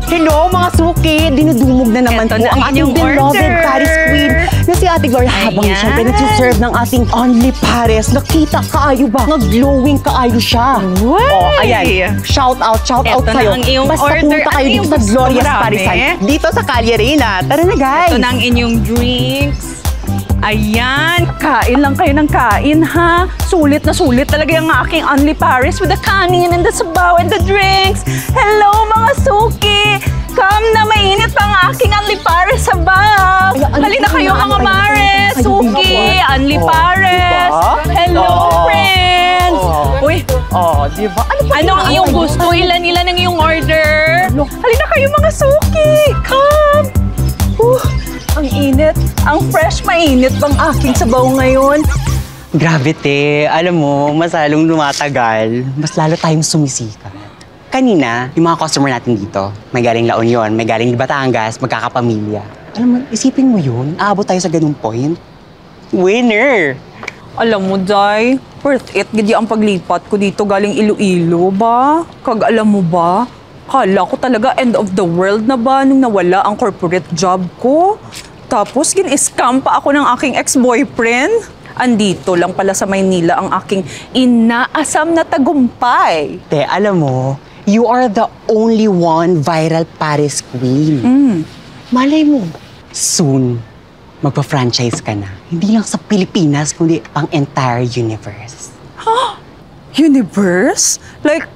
Hello mga suki! Dinudumog na naman Ito po na ang ating beloved Paris Queen na si Ate Gloria habang siyempre nagsiserve ng ating only Paris. Nakita kaayo ba? Nag-glowing kaayo siya. What? Oh, ayan. Shout out Ito sa'yo. na ang iyong Basta order. punta kayo Ano dito yung sa gusto? Gloria's Marami? Parisan. Dito sa Calle Reina. Tara na guys! Ito na ang inyong drinks. Ayan, kain lang kayo ng kain, ha? Sulit na sulit talaga yung aking only Paris with the kanin and the sabaw and the drinks. Hello, mga suki! Come na, mainit pa ang aking only Paris sabaw. Halina kayo, mga mares, suki, only Paris. Hello, friends! Uy, di ba? ano ang iyong gusto? Ilan-ilan ang iyong order? Halina kayo, mga suki! Come! Ang init. Ang fresh, mainit pang aking sabaw ngayon. Grabe te, alam mo, mas lalong lumatagal, mas lalo tayong sumisika. Kanina, yung mga customer natin dito, may galing La Union, may galing Batangas, magkakapamilya. Alam mo, isipin mo yun, aabot tayo sa ganung point. Winner! Alam mo, Day, worth it. Gidi ang paglipat ko dito galing Iloilo ba? Kag alam mo ba? Kala ko talaga end of the world na ba nung nawala ang corporate job ko. Tapos gin-scam pa ako ng aking ex-boyfriend. Andito lang pala sa Maynila ang aking inaasam na tagumpay. Te, alam mo, you are the only one viral Paris Queen. Malay mo, soon, magpa-franchise ka na. Hindi lang sa Pilipinas, kundi ang entire universe. Universe? Like,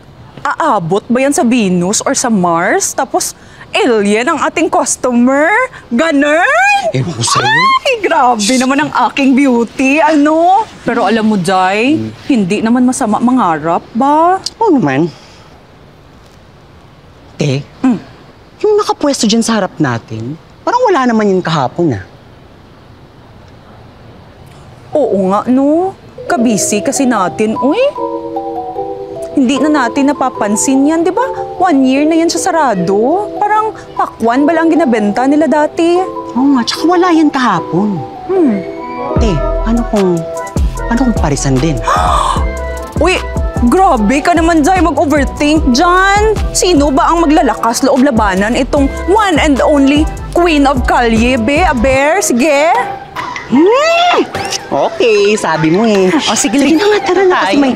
aabot ba yan sa Venus or sa Mars? Tapos, alien ang ating customer? Ganun? Ewan ko sa'yo. Ay, grabe naman ang aking beauty, ano? Pero alam mo, Jai, hindi naman masama mangarap ba? Oo naman. Te, yung nakapwesto dyan sa harap natin, parang wala naman yun kahapon, ah. Oo nga, no? Kabisi kasi natin, uy. Hindi na natin napapansin yan, di ba? 1 year na yan siya sarado. Parang pakwan ba lang ginabenta nila dati? Oo nga, tsaka wala yan kahapon. Te, ano kung parisan din? Uy, grabe ka naman, Jai, mag-overthink dyan. Sino ba ang maglalakas loob labanan itong one and only Queen of Calle, be? Aber, sige. Okay, sabi mo eh. O, sige, Sige na nga, tara na kasi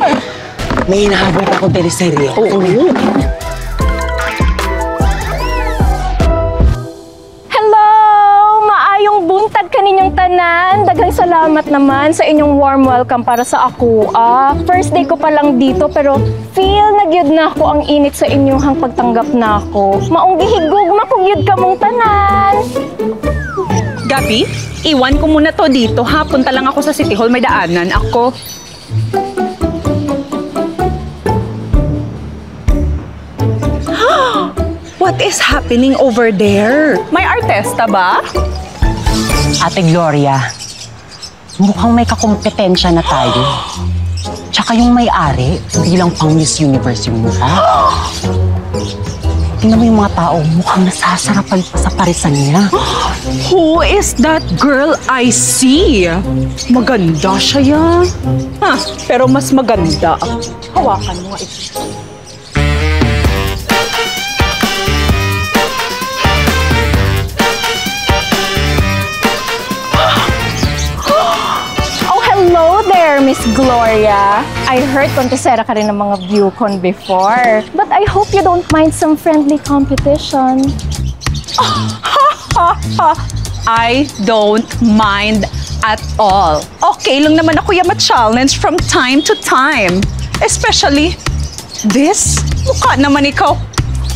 may hinahabol pa akong teleserye. Oo. Hello! Maayong buntag kaninyong tanan. Daghang salamat naman sa inyong warm welcome para sa ako. First day ko pa lang dito pero feel na gyud na ako ang init sa inyong pagtanggap na ako. Maong gihigog makugyud ka mong tanan. Gabi, iwan ko muna to dito, ha? Punta lang ako sa City Hall, may daanan ako. What is happening over there? May artista ba? Ate Gloria, mukhang may kakompetensya na tayo. Tsaka yung may-ari, bilang pang Miss Universe yung mukha. Tingnan mo yung mga tao, mukhang nasasarapan pa sa parisan niya. Who is that girl I see? Maganda siya yan. Pero mas maganda. Hawakan mo nga ito. Hello there, Miss Gloria. I heard kontesera ka rin ng mga ViewCon before. But I hope you don't mind some friendly competition. I don't mind at all. Okay lang naman ako yung ma-challenge from time to time. Especially this. Mukha naman ikaw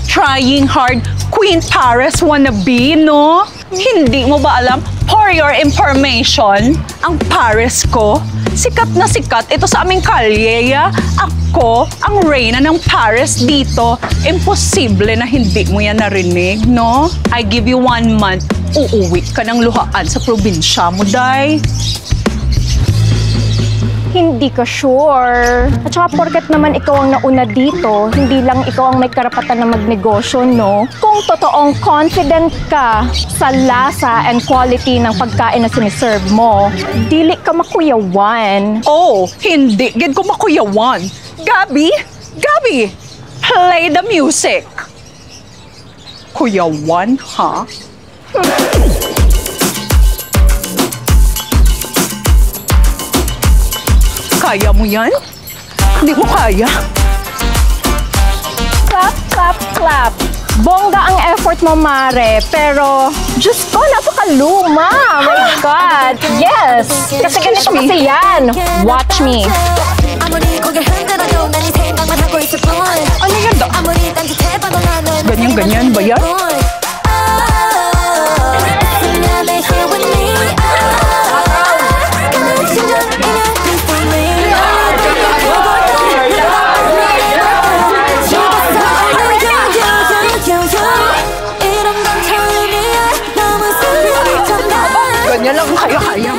trying hard Queen Paris wannabe, no? Hindi mo ba alam? For your information, ang Paris ko, sikat na sikat ito sa aming kalye. Ako, ang reyna ng Paris dito. Imposible na hindi mo yan narinig, no? I give you 1 month. Uuwi ka ng luhaan sa probinsya mo, Day. hindi ka sure. At saka porket naman ikaw ang nauna dito, hindi lang ikaw ang may karapatan na magnegosyo, no? Kung totoong confident ka sa lasa and quality ng pagkain na siniserve mo, dili ka makuyawan. Oh, hindi. Gid ko makuyawan. Gabi? Gabi! Play the music. Kuyawan, ha? Kaya mo yan? Hindi mo kaya? Clap, clap, clap. Bongga ang effort mo, Mare. Pero, Diyos ko, napakaluma. My God. Yes. Kasi ganito me. kasi yan. Watch me. Ano yan da? Ganyan-ganyan ba yan? Ganyan lang kaya-kaya.